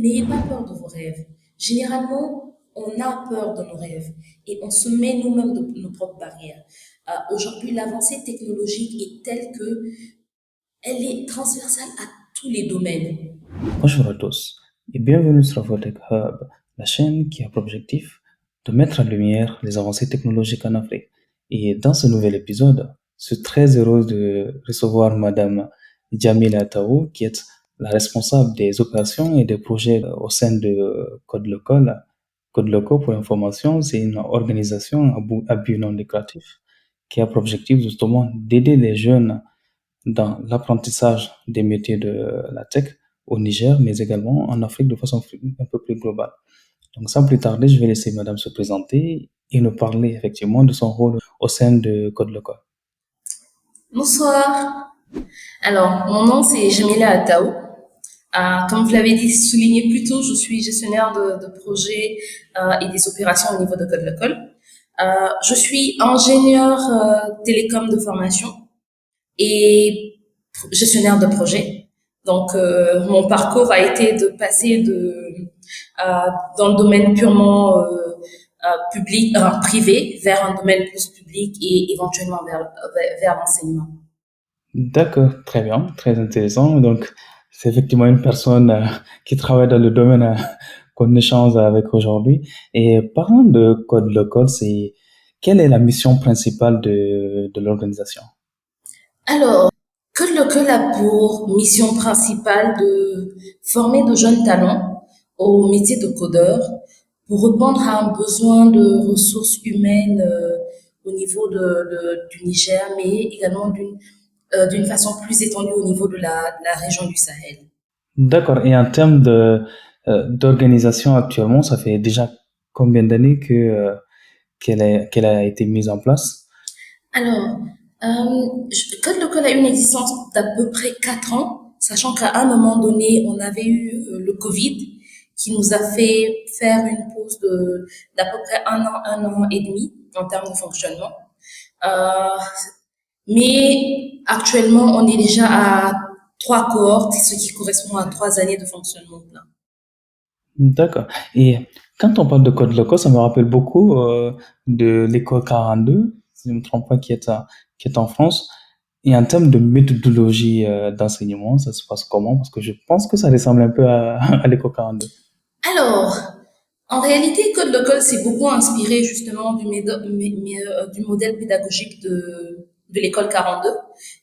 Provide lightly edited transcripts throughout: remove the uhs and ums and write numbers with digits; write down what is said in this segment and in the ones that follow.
n'ayez pas peur de vos rêves. Généralement, on a peur de nos rêves et on se met nous-mêmes nos propres barrières. Aujourd'hui, l'avancée technologique est telle que elle est transversale à tous les domaines. Bonjour à tous et bienvenue sur Avotech Hub, la chaîne qui a pour objectif de mettre en lumière les avancées technologiques en Afrique. Et dans ce nouvel épisode, je suis très heureux de recevoir Madame Jamila Taou, qui est la responsable des opérations et des projets au sein de Code Local. Code Local, pour information, c'est une organisation à but non lucratif qui a pour objectif justement d'aider les jeunes dans l'apprentissage des métiers de la tech au Niger, mais également en Afrique de façon un peu plus globale. Donc, sans plus tarder, je vais laisser Madame se présenter et nous parler effectivement de son rôle au sein de Code Local. Bonsoir. Alors, mon nom c'est Jamila Ataou. Comme vous l'avez dit, souligné plus tôt, je suis gestionnaire de projets et des opérations au niveau de Code Local. Je suis ingénieure télécom de formation et gestionnaire de projet. Donc, mon parcours a été de passer dans le domaine purement public, privé, vers un domaine plus public et éventuellement vers l'enseignement. D'accord, très bien, très intéressant. Donc, c'est effectivement une personne qui travaille dans le domaine qu'on échange avec aujourd'hui. Et parlant de Code Local, quelle est la mission principale de l'organisation? Alors, Code Local a pour mission principale de former de jeunes talents au métier de codeur pour répondre à un besoin de ressources humaines au niveau du Niger, mais également d'une façon plus étendue au niveau de la région du Sahel. D'accord. Et en termes d'organisation actuellement, ça fait déjà combien d'années qu'elle a été mise en place? Alors, Code Local a une existence d'à peu près 4 ans, sachant qu'à un moment donné, on avait eu le Covid qui nous a fait faire une pause d'à peu près un an et demi en termes de fonctionnement. Euh, mais actuellement, on est déjà à 3 cohortes, ce qui correspond à 3 années de fonctionnement plein. D'accord. Et quand on parle de code local, ça me rappelle beaucoup de l'école 42, si je ne me trompe pas, qui est en France. Et en termes de méthodologie d'enseignement, ça se passe comment? Parce que je pense que ça ressemble un peu à l'école 42. Alors, en réalité, Code Local s'est beaucoup inspiré justement du modèle pédagogique de l'école 42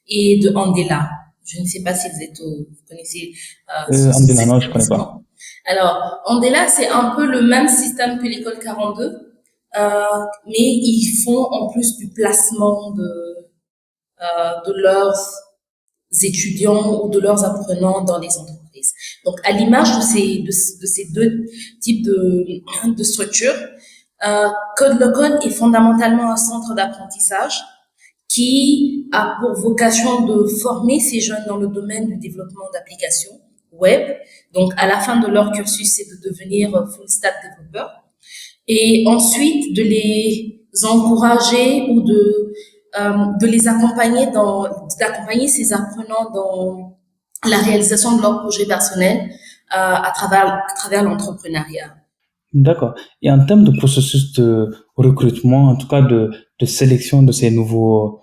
et de Andela. Je ne sais pas si vous connaissez Andela, cet non, je connais pas. établissement. Alors, Andela, c'est un peu le même système que l'école 42, mais ils font en plus du placement de leurs étudiants ou de leurs apprenants dans les entreprises. Donc, à l'image de ces deux types de structures, Code Local est fondamentalement un centre d'apprentissage qui a pour vocation de former ces jeunes dans le domaine du développement d'applications web. Donc, à la fin de leur cursus, c'est de devenir full stack développeur et ensuite de les encourager ou de les accompagner d'accompagner ces apprenants dans la réalisation de leurs projets personnels à travers l'entrepreneuriat. D'accord. Et en termes de processus de recrutement, en tout cas de sélection de ces nouveaux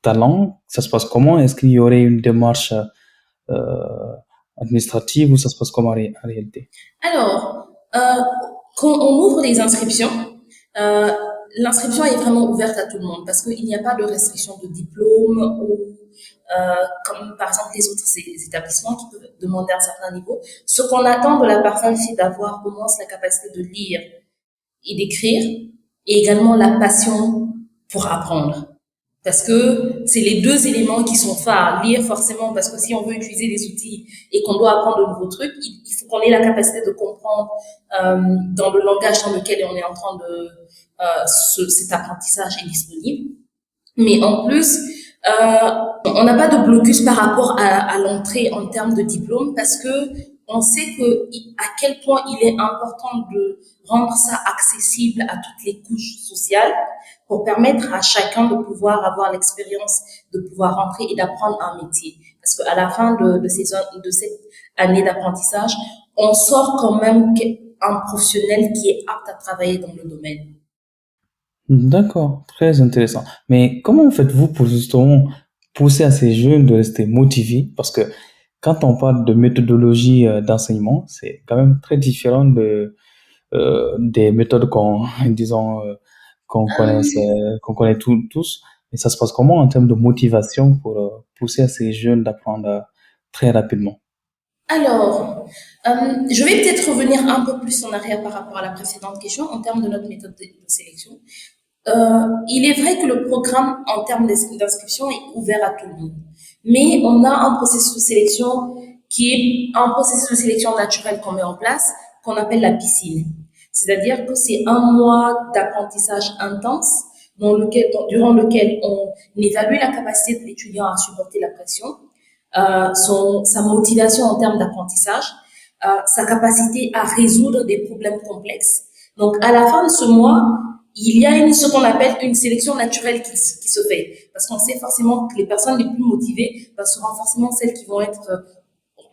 talents, ça se passe comment? Est-ce qu'il y aurait une démarche administrative ou ça se passe comment en réalité? Alors, quand on ouvre les inscriptions, euh, l'inscription est vraiment ouverte à tout le monde parce qu'il n'y a pas de restriction de diplôme ou comme par exemple les autres établissements qui peuvent demander un certain niveau. Ce qu'on attend de la personne, c'est d'avoir au moins la capacité de lire et d'écrire et également la passion pour apprendre. Parce que c'est les deux éléments qui sont phares. Lire forcément, parce que si on veut utiliser des outils et qu'on doit apprendre de nouveaux trucs, il faut qu'on ait la capacité de comprendre dans le langage dans lequel on est en train cet apprentissage est disponible. Mais en plus, on n'a pas de blocus par rapport à l'entrée en termes de diplôme parce que on sait à quel point il est important de rendre ça accessible à toutes les couches sociales pour permettre à chacun de pouvoir avoir l'expérience de pouvoir rentrer et d'apprendre un métier. Parce qu'à la fin de cette année d'apprentissage, on sort quand même un professionnel qui est apte à travailler dans le domaine. D'accord, très intéressant. Mais comment faites-vous pour justement pousser à ces jeunes de rester motivés? Parce que quand on parle de méthodologie d'enseignement, c'est quand même très différent des méthodes disons, qu'on connaît tous. Et ça se passe comment en termes de motivation pour pousser à ces jeunes d'apprendre très rapidement? Alors, je vais peut-être revenir un peu plus en arrière par rapport à la précédente question en termes de notre méthode de sélection. Il est vrai que le programme en termes d'inscription est ouvert à tout le monde, mais on a un processus de sélection qui est un processus de sélection naturel qu'on met en place, qu'on appelle la piscine. C'est-à-dire que c'est un mois d'apprentissage intense durant lequel on évalue la capacité de l'étudiant à supporter la pression, sa motivation en termes d'apprentissage, sa capacité à résoudre des problèmes complexes. Donc, à la fin de ce mois, il y a ce qu'on appelle une sélection naturelle qui se fait. Parce qu'on sait forcément que les personnes les plus motivées seront forcément celles qui vont être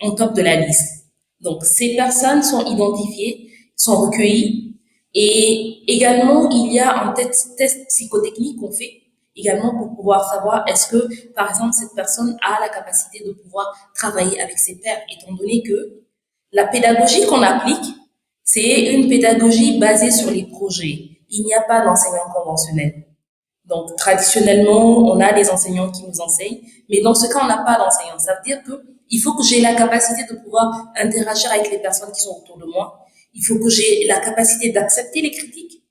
en top de la liste. Donc, ces personnes sont identifiées, sont recueillies. Et également, il y a un test psychotechnique qu'on fait également pour pouvoir savoir est-ce que, par exemple, cette personne a la capacité de pouvoir travailler avec ses pairs, étant donné que la pédagogie qu'on applique, c'est une pédagogie basée sur les projets. Il n'y a pas d'enseignant conventionnel. Donc, traditionnellement, on a des enseignants qui nous enseignent, mais dans ce cas, on n'a pas d'enseignant. Ça veut dire que il faut que j'ai la capacité de pouvoir interagir avec les personnes qui sont autour de moi. Il faut que j'ai la capacité d'accepter les critiques.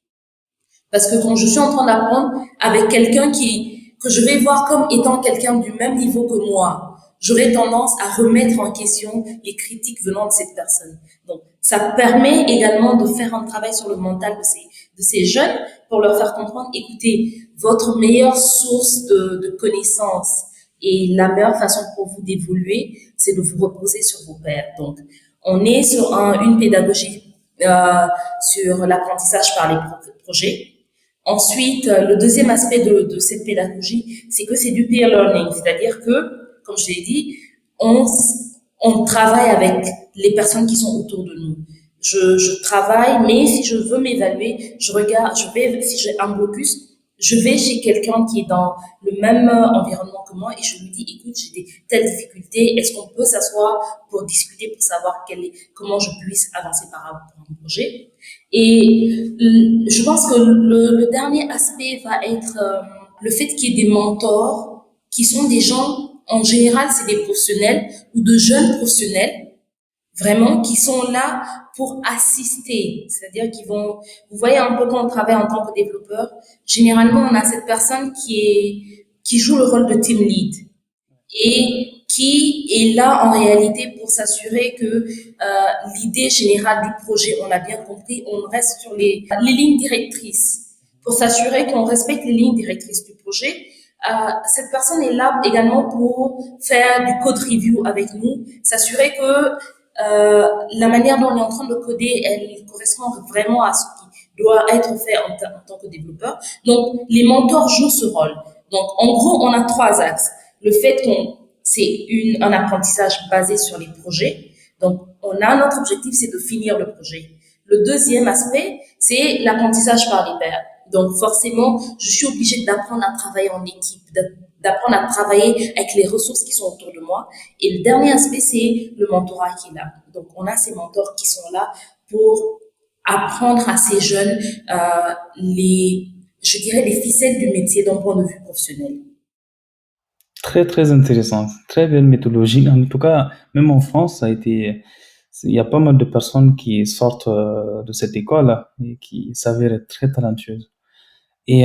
Parce que quand je suis en train d'apprendre avec quelqu'un que je vais voir comme étant quelqu'un du même niveau que moi, j'aurai tendance à remettre en question les critiques venant de cette personne. Donc, ça permet également de faire un travail sur le mental de ces jeunes pour leur faire comprendre, écoutez, votre meilleure source de connaissances et la meilleure façon pour vous d'évoluer, c'est de vous reposer sur vos pairs. Donc, on est sur une pédagogie sur l'apprentissage par les projets. Ensuite, le deuxième aspect de cette pédagogie, c'est que c'est du peer learning, c'est-à-dire que, comme je l'ai dit, on, on travaille avec les personnes qui sont autour de nous. Je travaille, mais si je veux m'évaluer, si j'ai un blocus, je vais chez quelqu'un qui est dans le même environnement que moi et je lui dis, écoute, j'ai telles difficultés, est-ce qu'on peut s'asseoir pour discuter, pour savoir comment je puisse avancer par rapport à un projet. Et je pense que le dernier aspect va être le fait qu'il y ait des mentors qui sont des gens, en général, c'est des professionnels ou de jeunes professionnels vraiment qui sont là pour assister, c'est-à-dire vous voyez un peu quand on travaille en tant que développeur, généralement on a cette personne qui joue le rôle de team lead et qui est là en réalité pour s'assurer que l'idée générale du projet, on l'a bien compris, on reste sur les lignes directrices, pour s'assurer qu'on respecte les lignes directrices du projet. Cette personne est là également pour faire du code review avec nous, s'assurer que la manière dont on est en train de coder, elle correspond vraiment à ce qui doit être fait en tant que développeur. Donc, les mentors jouent ce rôle. Donc, en gros, on a trois axes. Le fait qu'on c'est un apprentissage basé sur les projets. Donc, notre objectif, c'est de finir le projet. Le deuxième aspect, c'est l'apprentissage par les pairs. Donc, forcément, je suis obligée d'apprendre à travailler en équipe, d'apprendre à travailler avec les ressources qui sont autour de moi. Et le dernier aspect, c'est le mentorat qui est là. Donc, on a ces mentors qui sont là pour apprendre à ces jeunes je dirais, les ficelles du métier d'un point de vue professionnel. Très, très intéressant. Très belle méthodologie. En tout cas, même en France, il y a pas mal de personnes qui sortent de cette école et qui s'avèrent être très talentueuses. Et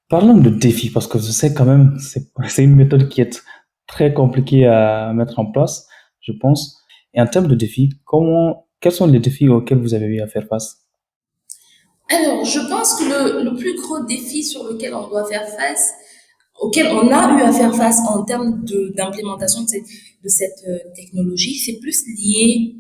parlons de défis, parce que je sais quand même, c'est une méthode qui est très compliquée à mettre en place, je pense. Et en termes de défis, quels sont les défis auxquels vous avez eu à faire face? Alors, je pense que le plus gros défi sur lequel on doit faire face, auquel on a eu à faire face en termes d'implémentation de cette technologie, c'est plus lié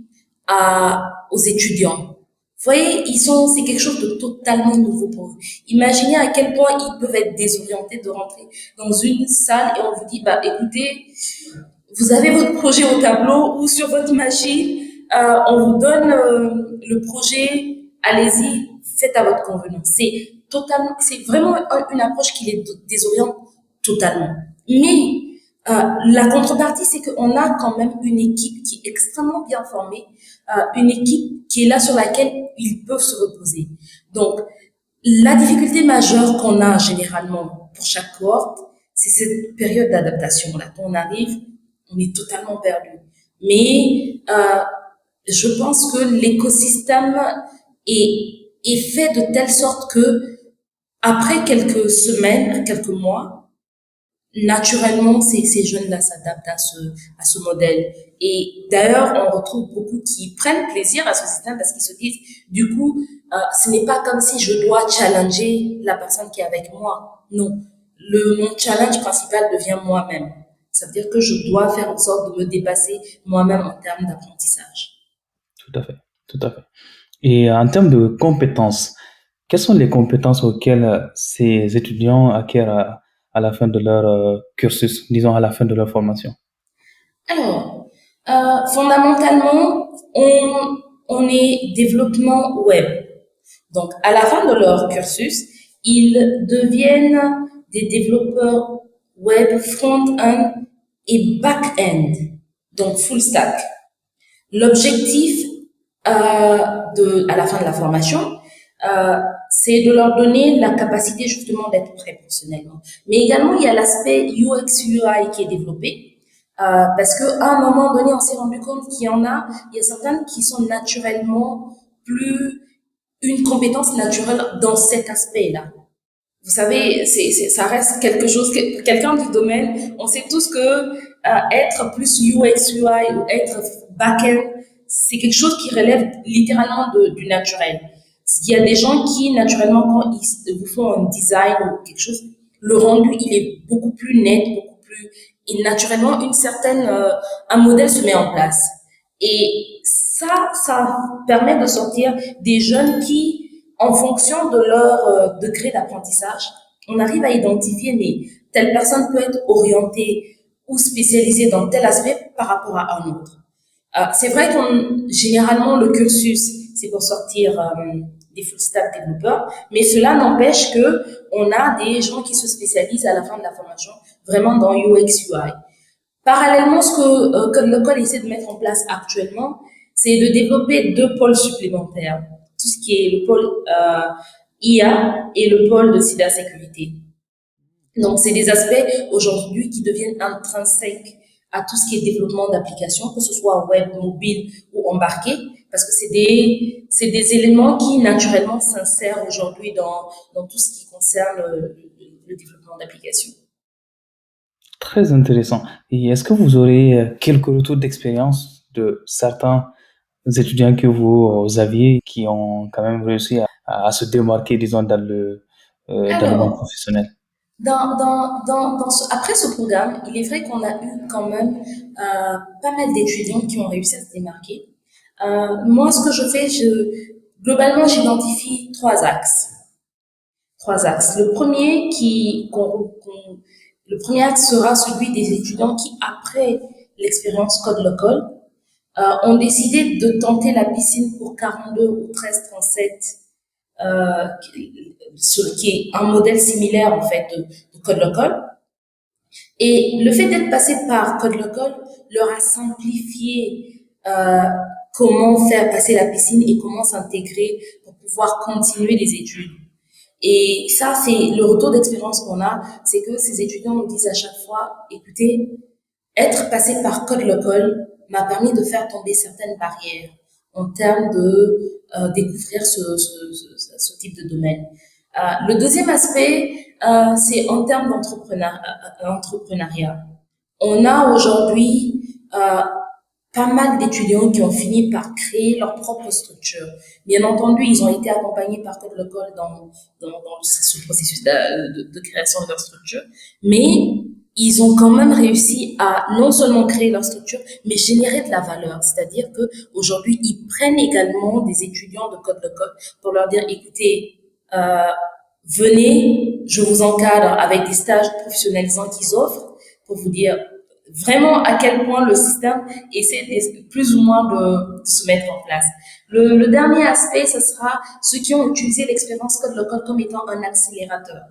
aux étudiants. Vous voyez, c'est quelque chose de totalement nouveau pour eux. Imaginez à quel point ils peuvent être désorientés de rentrer dans une salle et on vous dit, bah, écoutez, vous avez votre projet au tableau ou sur votre machine, on vous donne le projet, allez-y, faites à votre convenance. C'est vraiment une approche qui les désoriente totalement. Mais la contrepartie, c'est qu'on a quand même une équipe qui est extrêmement bien formée, une équipe qui est là sur laquelle ils peuvent se reposer. Donc, la difficulté majeure qu'on a généralement pour chaque cohorte, c'est cette période d'adaptation. Là, quand on arrive, on est totalement perdu. Mais je pense que l'écosystème est fait de telle sorte que après quelques semaines, quelques mois, naturellement, ces jeunes-là s'adaptent à ce modèle. Et d'ailleurs, on retrouve beaucoup qui prennent plaisir à ce système parce qu'ils se disent, du coup, ce n'est pas comme si je dois challenger la personne qui est avec moi. Non. Mon challenge principal devient moi-même. Ça veut dire que je dois faire en sorte de me dépasser moi-même en termes d'apprentissage. Tout à fait, tout à fait. Et en termes de compétences, quelles sont les compétences auxquelles ces étudiants acquièrent à la fin de leur cursus, disons à la fin de leur formation? Alors, fondamentalement, on est développement web. Donc, à la fin de leur cursus, ils deviennent des développeurs web front-end et back-end, donc full stack. L'objectif à la fin de la formation, c'est de leur donner la capacité justement d'être prêts professionnellement. Mais également, il y a l'aspect UX UI qui est développé. Parce qu'à un moment donné, on s'est rendu compte il y a certaines qui sont naturellement plus une compétence naturelle dans cet aspect-là. Vous savez, ça reste quelque chose, quelqu'un du domaine, on sait tous que être plus UX, UI ou être back-end, c'est quelque chose qui relève littéralement du naturel. Il y a des gens qui, naturellement, quand ils vous font un design ou quelque chose, le rendu, il est beaucoup plus net, beaucoup plus, et naturellement, un modèle se met en place. Et ça permet de sortir des jeunes qui, en fonction de leur degré d'apprentissage, on arrive à identifier, mais telle personne peut être orientée ou spécialisée dans tel aspect par rapport à un autre. C'est vrai qu'on généralement le cursus c'est pour sortir des full stack développeurs, mais cela n'empêche que on a des gens qui se spécialisent à la fin de la formation vraiment dans UX UI. Parallèlement, ce que l'école essaie de mettre en place actuellement, c'est de développer deux pôles supplémentaires. Tout ce qui est le pôle IA et le pôle de cybersécurité. Donc, c'est des aspects aujourd'hui qui deviennent intrinsèques à tout ce qui est développement d'applications, que ce soit web, mobile ou embarqué, parce que c'est des éléments qui naturellement s'insèrent aujourd'hui dans tout ce qui concerne le développement d'applications. Très intéressant. Et est-ce que vous aurez quelques retours d'expérience de certains étudiants que vous aviez qui ont quand même réussi à se démarquer, disons, dans le monde Alors, professionnel? après ce programme, il est vrai qu'on a eu quand même pas mal d'étudiants qui ont réussi à se démarquer. Moi, ce que je fais, globalement, j'identifie trois axes. Trois axes. Le premier axe sera celui des étudiants qui, après l'expérience Code Local, ont décidé de tenter la piscine pour 42 ou 1337 qui est un modèle similaire en fait de Code Local. Et le fait d'être passé par Code Local leur a simplifié comment faire passer la piscine et comment s'intégrer pour pouvoir continuer les études. Et ça, c'est le retour d'expérience qu'on a, c'est que ces étudiants nous disent à chaque fois, écoutez, être passé par Code Local m'a permis de faire tomber certaines barrières en termes de découvrir ce type de domaine. Le deuxième aspect, c'est en termes d'entrepreneuriat. On a aujourd'hui pas mal d'étudiants qui ont fini par créer leur propre structure. Bien entendu, ils ont été accompagnés par Code Local dans ce processus de création de leur structure, mais ils ont quand même réussi à non seulement créer leur structure, mais générer de la valeur. C'est-à-dire que aujourd'hui, ils prennent également des étudiants de Code Local pour leur dire, écoutez, euh, venez, je vous encadre avec des stages professionnalisants qu'ils offrent pour vous dire, vraiment à quel point le système essaie plus ou moins de se mettre en place. Le dernier aspect, ce sera ceux qui ont utilisé l'expérience code local comme étant un accélérateur,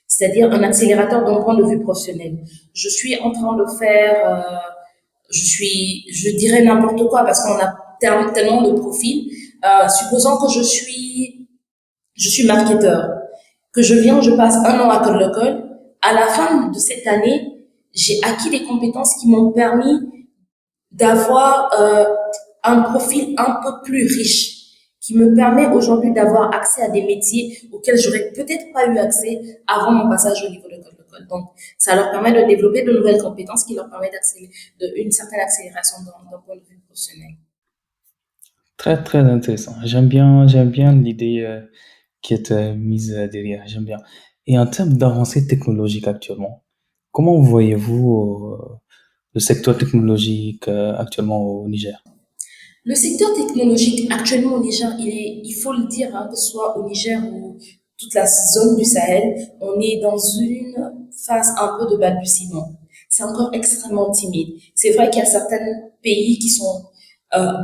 c'est-à-dire un accélérateur d'un point de vue professionnel. Je suis en train de faire, je dirais n'importe quoi parce qu'on a tellement de profils. Supposons que je suis marketeur, que je passe un an à code local. À la fin de cette année, j'ai acquis des compétences qui m'ont permis d'avoir un profil un peu plus riche qui me permet aujourd'hui d'avoir accès à des métiers auxquels j'aurais peut-être pas eu accès avant mon passage au niveau de code local. Donc, ça leur permet de développer de nouvelles compétences qui leur permettent une certaine accélération d'un point de vue professionnel. Très, très intéressant. J'aime bien l'idée qui est mise derrière. J'aime bien. Et en termes d'avancées technologiques actuellement, comment voyez-vous le secteur technologique actuellement au Niger? Le secteur technologique actuellement au Niger, il faut le dire, hein, que ce soit au Niger ou toute la zone du Sahel, on est dans une phase un peu de balbutiement. C'est encore extrêmement timide. C'est vrai qu'il y a certains pays qui sont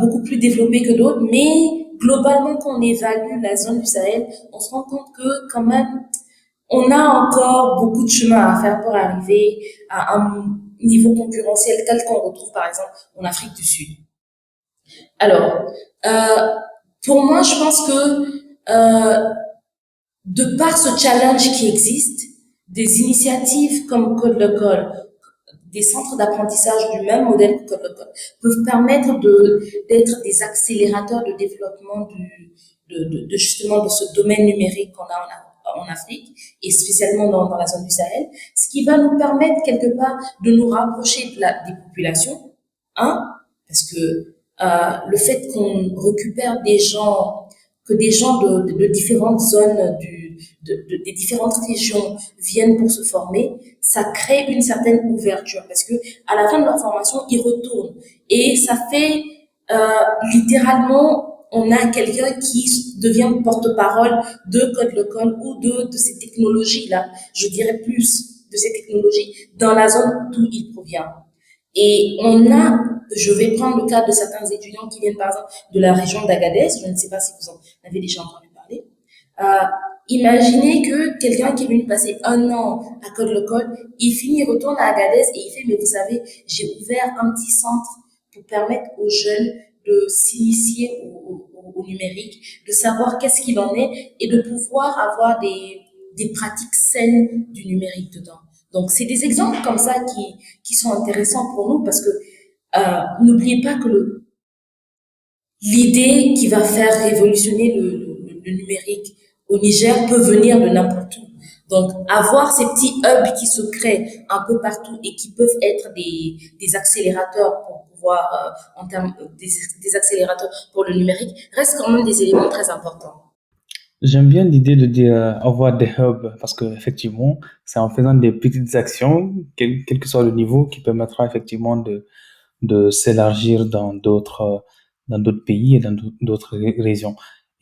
beaucoup plus développés que d'autres, mais globalement, quand on évalue la zone du Sahel, on se rend compte que quand même, on a encore beaucoup de chemin à faire pour arriver à un niveau concurrentiel tel qu'on retrouve par exemple en Afrique du Sud. Alors, euh, pour moi, je pense que de par ce challenge qui existe, des initiatives comme Code Local, des centres d'apprentissage du même modèle que Code Local, peuvent permettre d'être des accélérateurs de développement justement de ce domaine numérique qu'on a en Afrique et spécialement dans la zone du Sahel, ce qui va nous permettre quelque part de nous rapprocher des populations, hein, parce que le fait qu'on récupère des gens, que des gens de différentes zones des différentes régions viennent pour se former, ça crée une certaine ouverture parce que à la fin de leur formation, ils retournent et ça fait littéralement on a quelqu'un qui devient porte-parole de Code Local ou de ces technologies-là, je dirais plus de ces technologies, dans la zone d'où il provient. Et je vais prendre le cas de certains étudiants qui viennent par exemple de la région d'Agadez, je ne sais pas si vous en avez déjà entendu parler. Imaginez que quelqu'un qui est venu passer un an à Code Local, il finit, il retourne à Agadez et il fait, mais vous savez, j'ai ouvert un petit centre pour permettre aux jeunes de s'initier au numérique, de savoir qu'est-ce qu'il en est et de pouvoir avoir des pratiques saines du numérique dedans. Donc, c'est des exemples comme ça qui sont intéressants pour nous parce que n'oubliez pas que l'idée qui va faire révolutionner le numérique au Niger peut venir de n'importe où. Donc, avoir ces petits hubs qui se créent un peu partout et qui peuvent être des accélérateurs pour pouvoir, en termes des accélérateurs pour le numérique, reste quand même des éléments très importants. J'aime bien l'idée de dire avoir des hubs parce que effectivement, c'est en faisant des petites actions, quel que soit le niveau, qui permettra effectivement de s'élargir dans d'autres pays et dans d'autres régions.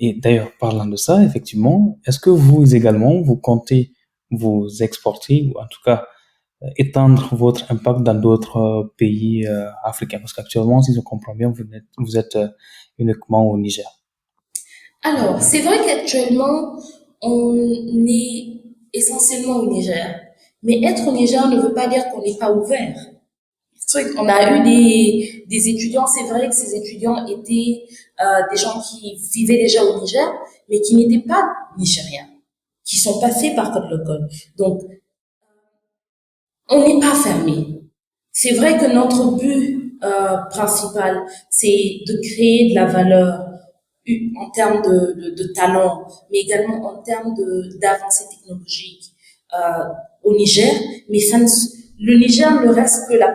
Et d'ailleurs, parlant de ça, effectivement, est-ce que vous également, vous comptez vous exporter ou en tout cas étendre votre impact dans d'autres pays africains? Parce qu'actuellement, si je comprends bien, vous êtes uniquement au Niger. Alors, c'est vrai qu'actuellement, on est essentiellement au Niger. Mais être au Niger ne veut pas dire qu'on n'est pas ouvert. On a eu des étudiants, c'est vrai que ces étudiants étaient des gens qui vivaient déjà au Niger, mais qui n'étaient pas nigériens, qui sont passés par Code Local. Donc, on n'est pas fermé. C'est vrai que notre but principal, c'est de créer de la valeur en termes de talent, mais également en termes d'avancées technologiques euh, au Niger. Mais le Niger ne reste que la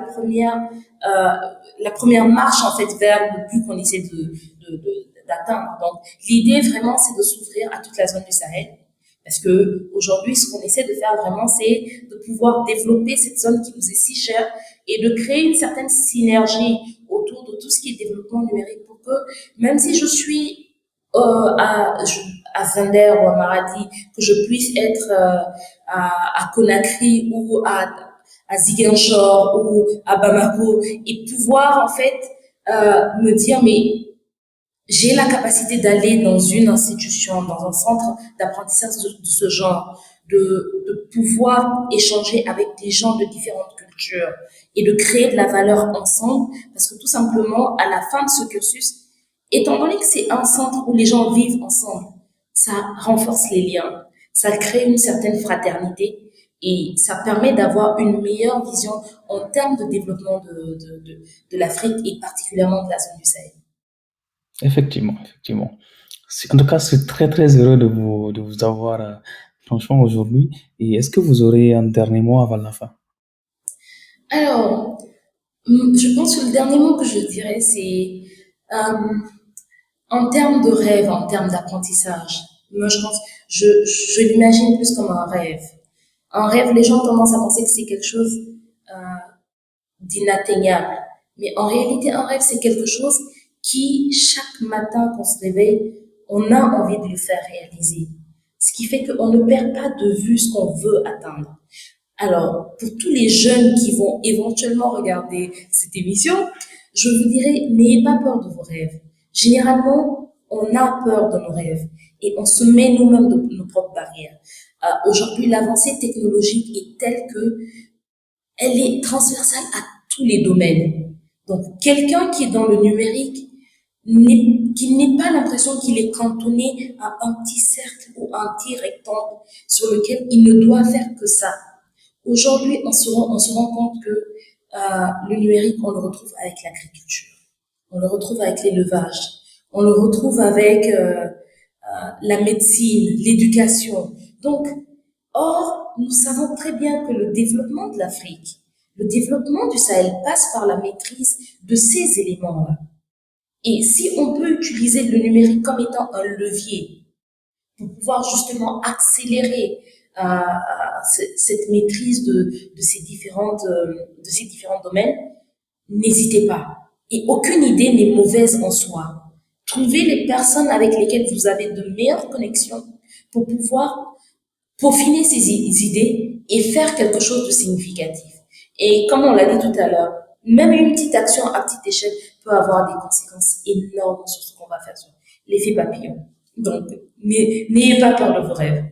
première marche en fait vers le but qu'on essaie d'atteindre. Donc l'idée vraiment, c'est de s'ouvrir à toute la zone du Sahel. Parce que aujourd'hui, ce qu'on essaie de faire vraiment, c'est de pouvoir développer cette zone qui nous est si chère et de créer une certaine synergie autour de tout ce qui est développement numérique pour que, même si je suis à Zender ou à Maradi, que je puisse être à Conakry ou à Ziguinchor ou à Bamako et pouvoir en fait me dire mais j'ai la capacité d'aller dans une institution, dans un centre d'apprentissage de ce genre, de pouvoir échanger avec des gens de différentes cultures et de créer de la valeur ensemble, parce que tout simplement, à la fin de ce cursus, étant donné que c'est un centre où les gens vivent ensemble, ça renforce les liens, ça crée une certaine fraternité et ça permet d'avoir une meilleure vision en termes de développement de l'Afrique et particulièrement de la zone du Sahel. Effectivement, effectivement. En tout cas, je suis très très heureux de vous avoir franchement aujourd'hui. Et est-ce que vous aurez un dernier mot avant la fin? Alors, je pense que le dernier mot que je dirais, c'est euh, en termes de rêve, en termes d'apprentissage. Moi, je pense, je l'imagine plus comme un rêve. Un rêve, les gens ont tendance à penser que c'est quelque chose d'inatteignable. Mais en réalité, un rêve, c'est quelque chose qui, chaque matin qu'on se réveille, on a envie de le faire réaliser. Ce qui fait qu'on ne perd pas de vue ce qu'on veut atteindre. Alors, pour tous les jeunes qui vont éventuellement regarder cette émission, je vous dirais, n'ayez pas peur de vos rêves. Généralement, on a peur de nos rêves et on se met nous-mêmes de nos propres barrières. Aujourd'hui, l'avancée technologique est telle que elle est transversale à tous les domaines. Donc, quelqu'un qui est dans le numérique, qui n'ait pas l'impression qu'il est cantonné à un petit cercle ou un petit rectangle sur lequel il ne doit faire que ça. Aujourd'hui, on se rend compte que le numérique, on le retrouve avec l'agriculture, on le retrouve avec l'élevage, on le retrouve avec la médecine, l'éducation. Donc, or, nous savons très bien que le développement de l'Afrique, le développement du Sahel passe par la maîtrise de ces éléments-là. Et si on peut utiliser le numérique comme étant un levier pour pouvoir justement accélérer cette maîtrise de ces différents domaines, n'hésitez pas. Et aucune idée n'est mauvaise en soi. Trouvez les personnes avec lesquelles vous avez de meilleures connexions pour pouvoir peaufiner ces idées et faire quelque chose de significatif. Et comme on l'a dit tout à l'heure, même une petite action à petite échelle peut avoir des conséquences énormes sur ce qu'on va faire, sur l'effet papillon. Donc, n'ayez pas peur de vos rêves.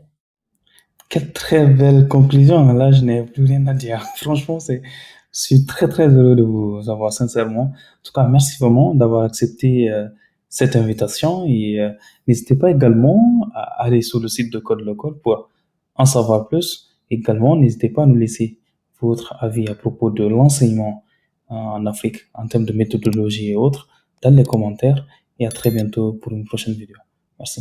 Quelle très belle conclusion. Là, je n'ai plus rien à dire. Franchement, je suis très très heureux de vous avoir sincèrement. En tout cas, merci vraiment d'avoir accepté cette invitation et n'hésitez pas également à aller sur le site de Code Local pour en savoir plus. Également, n'hésitez pas à nous laisser votre avis à propos de l'enseignement en Afrique en termes de méthodologie et autres dans les commentaires et à très bientôt pour une prochaine vidéo. Merci.